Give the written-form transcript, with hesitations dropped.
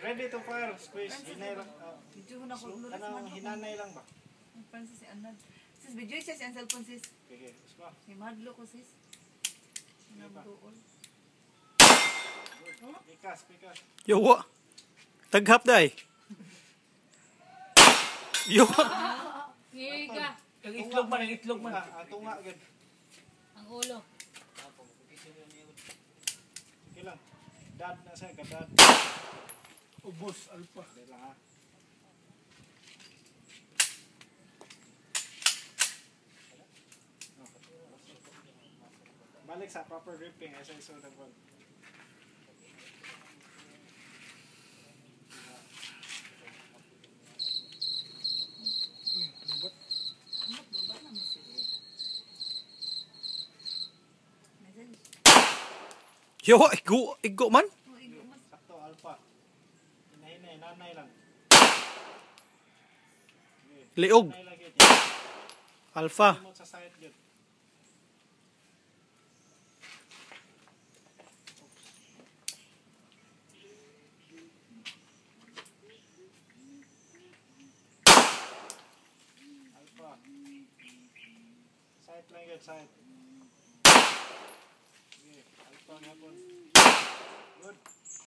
Ready to fire, squeeze. Hinay lang. Video ko na ko. Kanang hinanay lang ba? Francis si Anad. Sis, video siya si cellphone sis. Okay, usma. Si Madlo ko sis. Nagduol. Pikas. Yo, wa. Taghap day. Yo. Higa. Ang itlog man. Ato nga, good. Ang ulo. Okay lang. Dad na siya, kadad. Ubos, alpa. Dali lang ha. Balik sa proper gripping, ay sa iso ng ball. Baba na mo sis. Message. Yo, igo man. Oh, igo mas. Sakto, alpha. Hinay, nanay lang. Liog. Nanay lang yun. Alpha. Remote sa side yun. Alpha. Side lang yun, side. Okay, alpha nga po. Good.